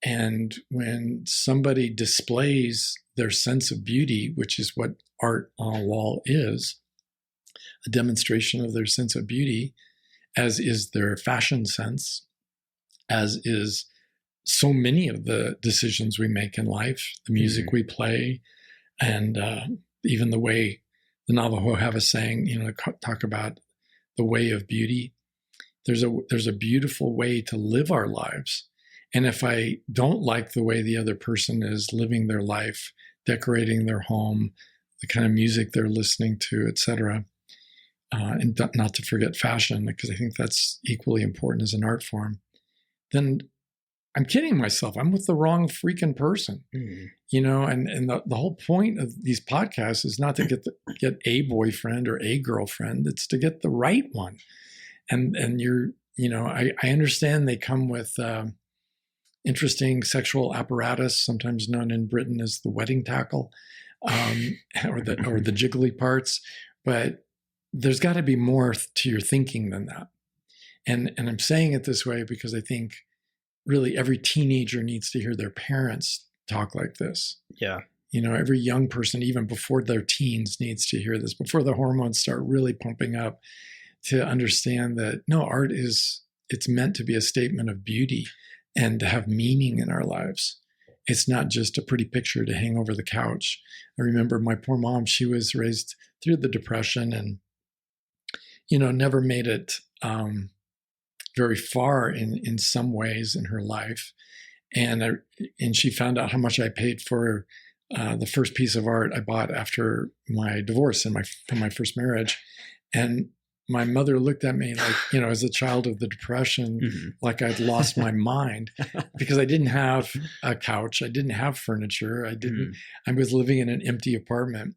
And when somebody displays their sense of beauty, which is what art on a wall is, a demonstration of their sense of beauty, as is their fashion sense, as is so many of the decisions we make in life, the music we play, and even the way the Navajo have a saying, talk about the way of beauty. There's a beautiful way to live our lives. And if I don't like the way the other person is living their life, decorating their home, the kind of music they're listening to, etc., and not to forget fashion, because I think that's equally important as an art form, then I'm kidding myself. I'm with the wrong freaking person. And the whole point of these podcasts is not to get a boyfriend or a girlfriend. It's to get the right one. And I understand they come with interesting sexual apparatus, sometimes known in Britain as the wedding tackle, or the jiggly parts. But there's got to be more to your thinking than that. And I'm saying it this way because I think really every teenager needs to hear their parents talk like this. Yeah. Every young person, even before their teens, needs to hear this, before the hormones start really pumping up, to understand that, no, art it's meant to be a statement of beauty and to have meaning in our lives. It's not just a pretty picture to hang over the couch. I remember my poor mom, she was raised through the Depression and, never made it very far in some ways in her life. And she found out how much I paid for the first piece of art I bought after my divorce and from my first marriage. And my mother looked at me like, as a child of the Depression, Mm-hmm. like I'd lost my mind because I didn't have a couch. I didn't have furniture. I was living in an empty apartment.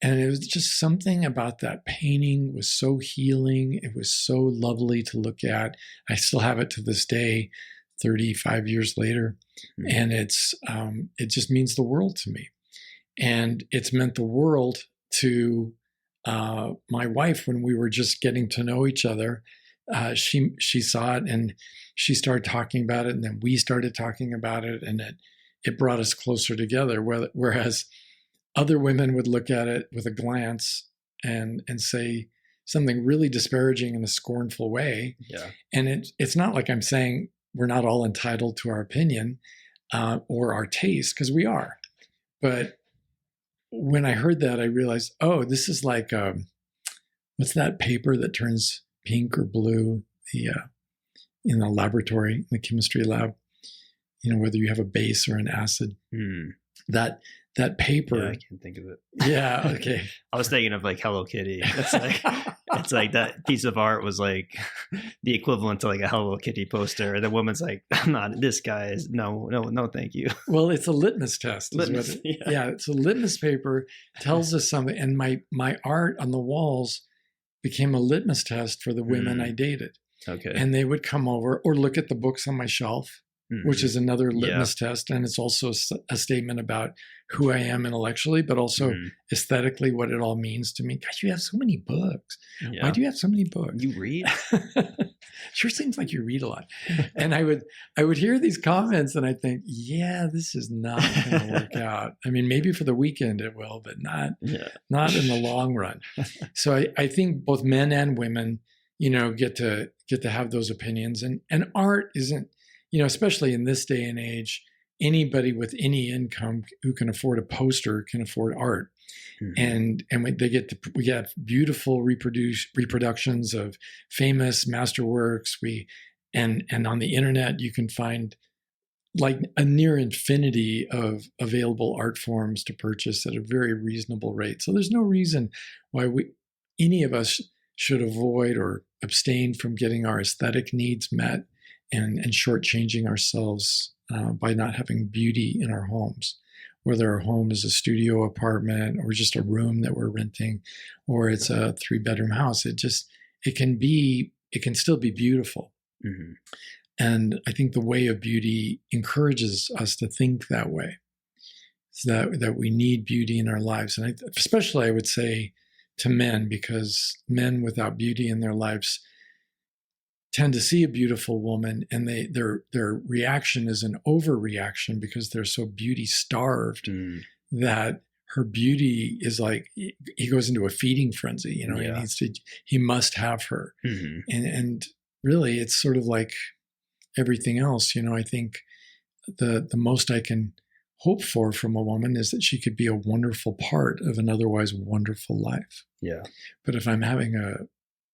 And it was just something about that painting was so healing. It was so lovely to look at. I still have it to this day, 35 years later. Mm-hmm. And it just means the world to me. And it's meant the world to my wife when we were just getting to know each other. She saw it and she started talking about it, and then we started talking about it, and it brought us closer together. Whereas other women would look at it with a glance and say something really disparaging in a scornful way. Yeah. And it's not like I'm saying we're not all entitled to our opinion or our taste, because we are. But when I heard that, I realized, oh, this is like, what's that paper that turns pink or blue in the laboratory, in the chemistry lab, whether you have a base or an acid. That paper. Yeah, I can't think of it. Yeah, okay. I was thinking of like Hello Kitty. It's like that piece of art was like the equivalent to like a Hello Kitty poster. And the woman's like, I'm not, this guy is, no, thank you. Well, it's a litmus test. Yeah. It's a litmus paper, tells us something. And my art on the walls became a litmus test for the women I dated. Okay. And they would come over or look at the books on my shelf, which is another litmus test. And it's also a statement about who I am intellectually, but also aesthetically, what it all means to me. Gosh, you have so many books. Yeah. Why do you have so many books? You read? Sure seems like you read a lot. And I would hear these comments and I think, yeah, this is not going to work out. I mean, maybe for the weekend it will, but not in the long run. So I think both men and women, get to have those opinions. And art isn't, especially in this day and age, anybody with any income who can afford a poster can afford art. And we get beautiful reproductions of famous masterworks. And on the internet, you can find like a near infinity of available art forms to purchase at a very reasonable rate. So there's no reason why any of us should avoid or abstain from getting our aesthetic needs met and shortchanging ourselves by not having beauty in our homes, whether our home is a studio apartment or just a room that we're renting, or it's a 3-bedroom house. It can still be beautiful. Mm-hmm. And I think the way of beauty encourages us to think that way, so that we need beauty in our lives. And especially I would say to men, because men without beauty in their lives tend to see a beautiful woman and their reaction is an overreaction because they're so beauty starved that her beauty is like, he goes into a feeding frenzy. He must have her. Mm-hmm. And really it's sort of like everything else. I think the most I can hope for from a woman is that she could be a wonderful part of an otherwise wonderful life. Yeah. But if I'm having a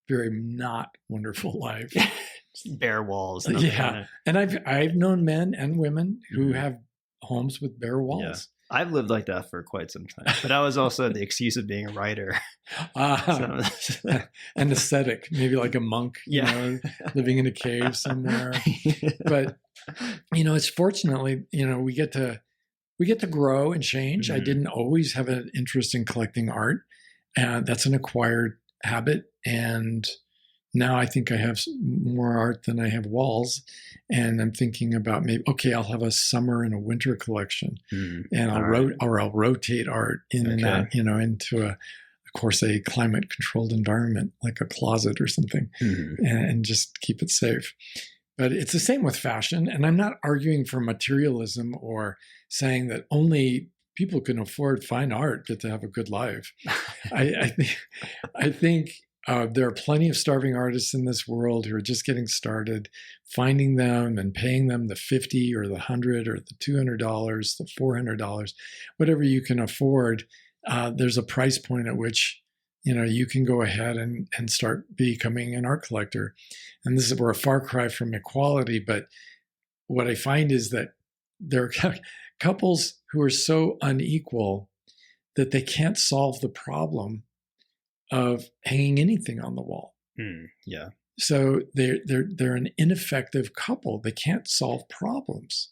very not wonderful life, bare walls. Yeah. And I've known men and women who have homes with bare walls. Yeah. I've lived like that for quite some time, but I was also the excuse of being a writer. An ascetic, maybe like a monk, living in a cave somewhere. But, it's fortunately, we get to grow and change. I didn't always have an interest in collecting art. That's an acquired habit. And now I think I have more art than I have walls. And I'm thinking about I'll have a summer and a winter collection, and I'll rotate art in and out, into of course, a climate controlled environment, like a closet or something, and just keep it safe. But it's the same with fashion. And I'm not arguing for materialism or saying that only people who can afford fine art get to have a good life. I think there are plenty of starving artists in this world who are just getting started. Finding them and paying them the $50 or the $100 or the $200, the $400, whatever you can afford. There's a price point at which you can go ahead and start becoming an art collector. And we're a far cry from equality. But what I find is that there are couples who are so unequal that they can't solve the problem of hanging anything on the wall. Yeah. So they're an ineffective couple. They can't solve problems.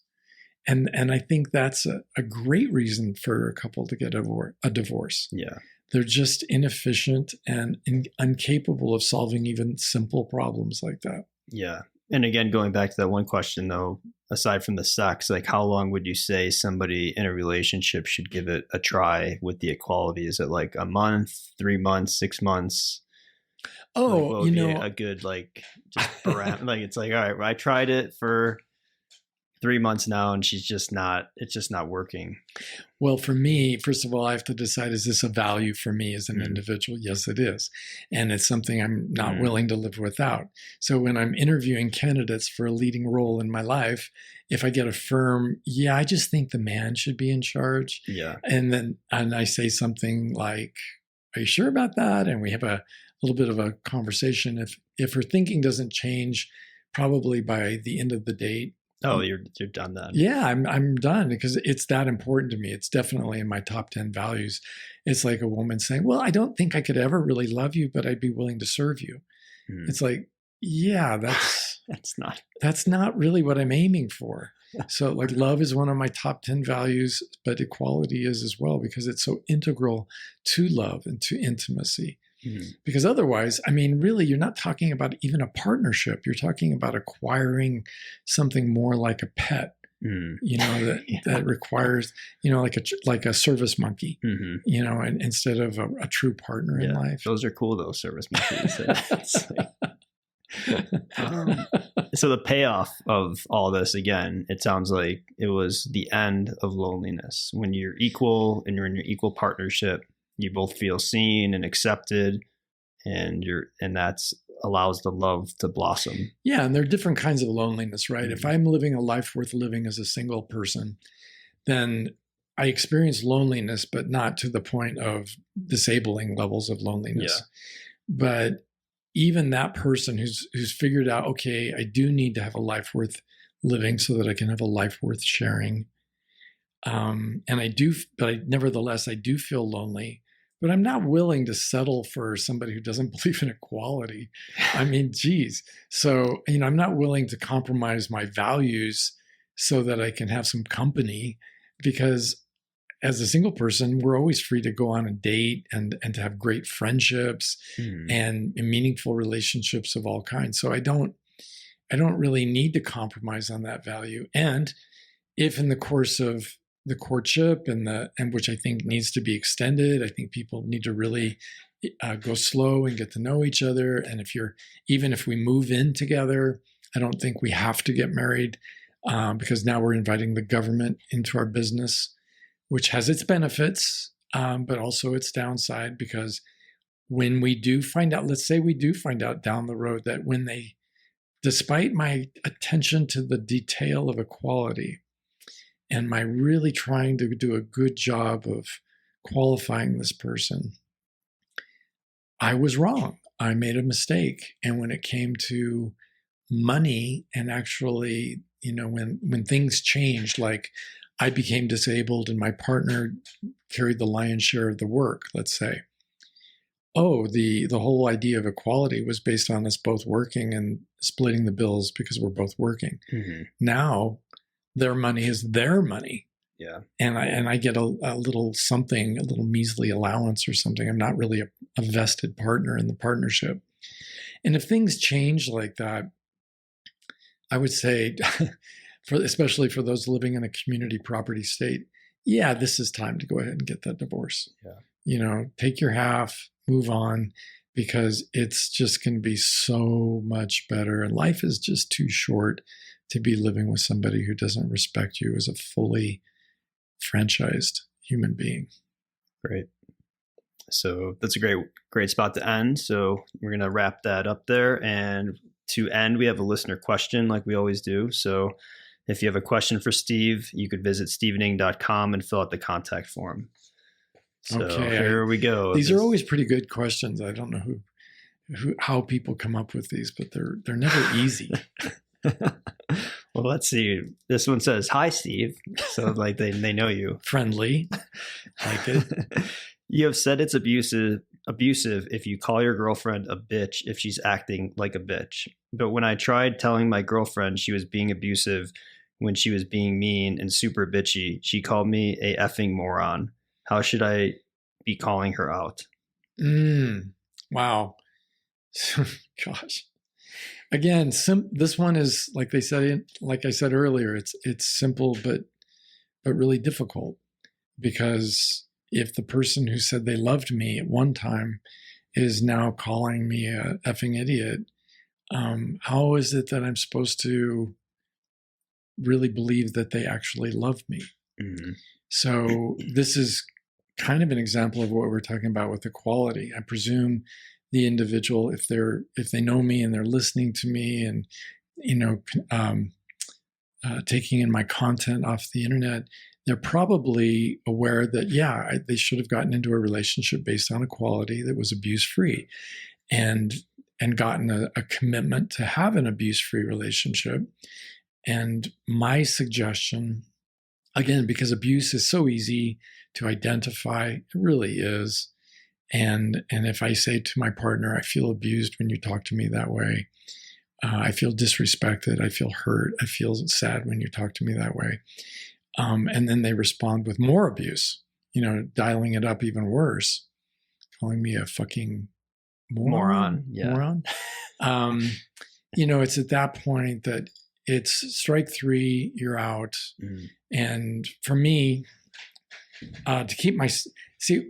And I think that's a great reason for a couple to get a divorce. Yeah. They're just inefficient and incapable of solving even simple problems like that. Yeah. And again, going back to that one question though, aside from the sex, like how long would you say somebody in a relationship should give it a try with the equality? Is it like a month, 3 months, 6 months? Like what Oh, would be a good like just like it's like, all right, well, I tried it for 3 months now and it's just not working. well, for me, first of all, I have to decide, is this a value for me as an individual? Yes, it is. And it's something I'm not willing to live without. So when I'm interviewing candidates for a leading role in my life, if I get a firm, yeah, I just think the man should be in charge. Yeah. And I say something like, are you sure about that? And we have a little bit of a conversation. If her thinking doesn't change, probably by the end of the date, oh, you're done then. Yeah, I'm done because it's that important to me. It's definitely in my top 10 values. It's like a woman saying, well, I don't think I could ever really love you, but I'd be willing to serve you. It's like, yeah, that's not really what I'm aiming for. So like love is one of my top 10 values, but equality is as well, because it's so integral to love and to intimacy. Because otherwise, I mean, really, you're not talking about even a partnership. You're talking about acquiring something more like a pet, that requires, like a service monkey, and instead of a true partner in life. Those are cool, though, service monkeys. So the payoff of all this, again, it sounds like it was the end of loneliness. When you're equal and you're in your equal partnership, you both feel seen and accepted, and that's allows the love to blossom. Yeah, and there are different kinds of loneliness, right? If I'm living a life worth living as a single person, then I experience loneliness, but not to the point of disabling levels of loneliness. But even that person who's figured out, okay, I do need to have a life worth living so that I can have a life worth sharing. Nevertheless, I do feel lonely, but I'm not willing to settle for somebody who doesn't believe in equality. I mean, geez. So, I'm not willing to compromise my values so that I can have some company, because as a single person, we're always free to go on a date and to have great friendships and meaningful relationships of all kinds. So I don't really need to compromise on that value. And if in the course of the courtship and which I think needs to be extended, I think people need to really go slow and get to know each other. And even if we move in together, I don't think we have to get married, because now we're inviting the government into our business, which has its benefits, but also its downside, because when we do find out, let's say we do find out down the road that despite my attention to the detail of equality and my really trying to do a good job of qualifying this person, I was wrong. I made a mistake. And when it came to money and actually, when things changed, like I became disabled and my partner carried the lion's share of the work, let's say. Oh, the whole idea of equality was based on us both working and splitting the bills because we're both working. Now, their money is their money. Yeah. And I get a little something, a little measly allowance or something. I'm not really a vested partner in the partnership. And if things change like that, I would say, especially for those living in a community property state, yeah, this is time to go ahead and get that divorce. Yeah. Take your half, move on, because it's just going to be so much better. And life is just too short to be living with somebody who doesn't respect you as a fully franchised human being. Great. So that's a great spot to end. So we're going to wrap that up there. And to end, we have a listener question like we always do. So if you have a question for Steve, you could visit stevening.com and fill out the contact form. So here we go. These are always pretty good questions. I don't know how people come up with these, but they're never easy. Well, let's see. This one says, "Hi, Steve." So like they know you. Friendly. Like it. You have said it's abusive abusive if you call your girlfriend a bitch if she's acting like a bitch. But when I tried telling my girlfriend she was being abusive when she was being mean and super bitchy, she called me a effing moron. How should I be calling her out? Wow. Gosh. Again, this one is like I said earlier, it's simple but really difficult, because if the person who said they loved me at one time is now calling me a effing idiot, how is it that I'm supposed to really believe that they actually love me? Mm-hmm. So this is kind of an example of what we're talking about with equality. I presume the individual, if they know me and they're listening to me and taking in my content off the internet, they're probably aware that they should have gotten into a relationship based on equality that was abuse free, and gotten a commitment to have an abuse free relationship. And my suggestion, again, because abuse is so easy to identify, it really is. And if I say to my partner, I feel abused when you talk to me that way, I feel disrespected, I feel hurt, I feel sad when you talk to me that way. And then they respond with more abuse, dialing it up even worse, calling me a fucking moron. Yeah. It's at that point that it's strike three, you're out. Mm. And for me, to keep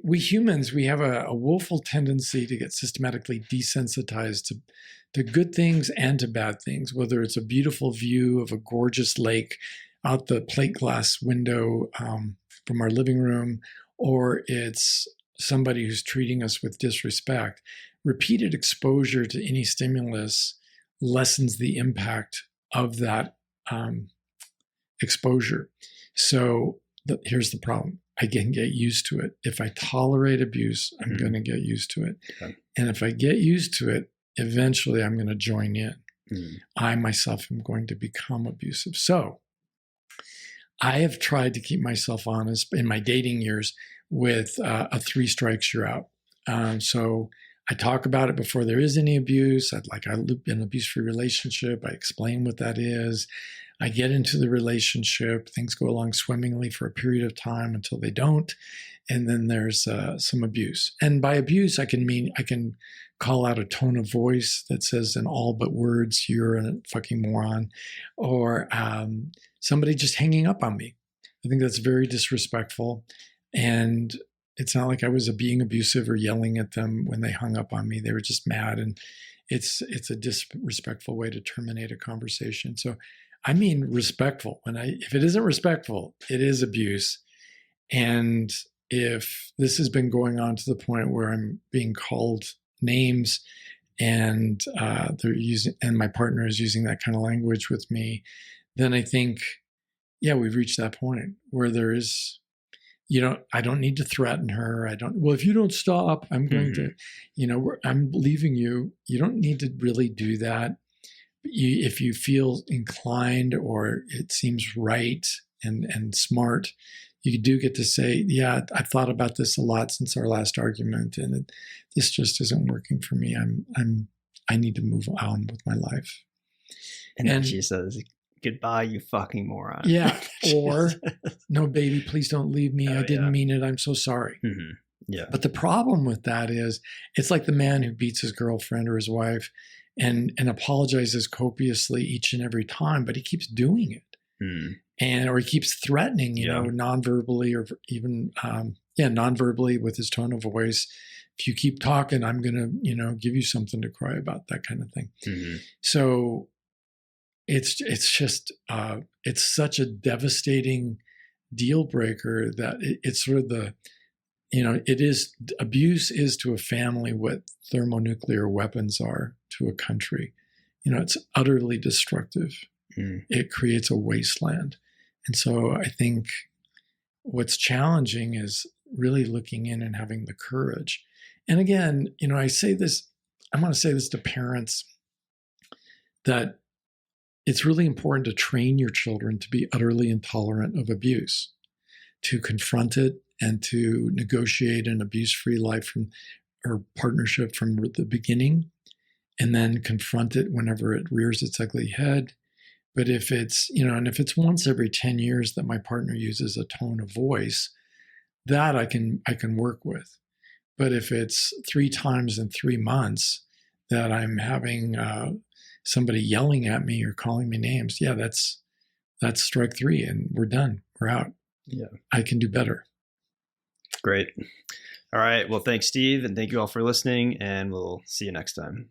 we humans, we have a woeful tendency to get systematically desensitized to good things and to bad things, whether it's a beautiful view of a gorgeous lake out the plate glass window from our living room, or it's somebody who's treating us with disrespect. Repeated exposure to any stimulus lessens the impact of that exposure. So here's the problem. I can get used to it. If I tolerate abuse, I'm going to get used to it. Okay. And if I get used to it, eventually I'm going to join in. I myself am going to become abusive. So I have tried to keep myself honest in my dating years with a 3 strikes, you're out. So I talk about it before there is any abuse. I live in an abuse-free relationship. I explain what that is. I get into the relationship. Things go along swimmingly for a period of time until they don't. And then there's some abuse. And by abuse, I can call out a tone of voice that says in all but words, you're a fucking moron. Or somebody just hanging up on me. I think that's very disrespectful. And it's not like I was being abusive or yelling at them when they hung up on me. They were just mad. And it's a disrespectful way to terminate a conversation. So I mean respectful. If it isn't respectful, it is abuse. And if this has been going on to the point where I'm being called names and and my partner is using that kind of language with me, then I think, we've reached that point where there is, I don't need to threaten her. Well, if you don't stop, I'm going to, I'm leaving you. You don't need to really do that. If you feel inclined or it seems right and smart, you do get to say, I've thought about this a lot since our last argument, and this just isn't working for me. I need to move on with my life. And then she says, goodbye, you fucking moron. Yeah. Or, no, baby, please don't leave me. I didn't mean it. I'm so sorry. Mm-hmm. Yeah. But the problem with that is it's like the man who beats his girlfriend or his wife and apologizes copiously each and every time, but he keeps doing it. Or he keeps threatening, non-verbally or even, non-verbally with his tone of voice. If you keep talking, I'm going to, give you something to cry about, that kind of thing. Mm-hmm. So it's just, it's such a devastating deal breaker that it's sort of abuse is to a family what thermonuclear weapons are to a country. It's utterly destructive. It creates a wasteland. And so I think what's challenging is really looking in and having the courage. And again, I want to say this to parents, that it's really important to train your children to be utterly intolerant of abuse, to confront it and to negotiate an abuse-free life or partnership from the beginning, and then confront it whenever it rears its ugly head. But if it's, and if it's once every 10 years that my partner uses a tone of voice, that I can work with. But if it's 3 times in 3 months that I'm having somebody yelling at me or calling me names, yeah, that's strike 3, and we're done. We're out. Yeah. I can do better. Great. All right. Well, thanks, Steve. And thank you all for listening. And we'll see you next time.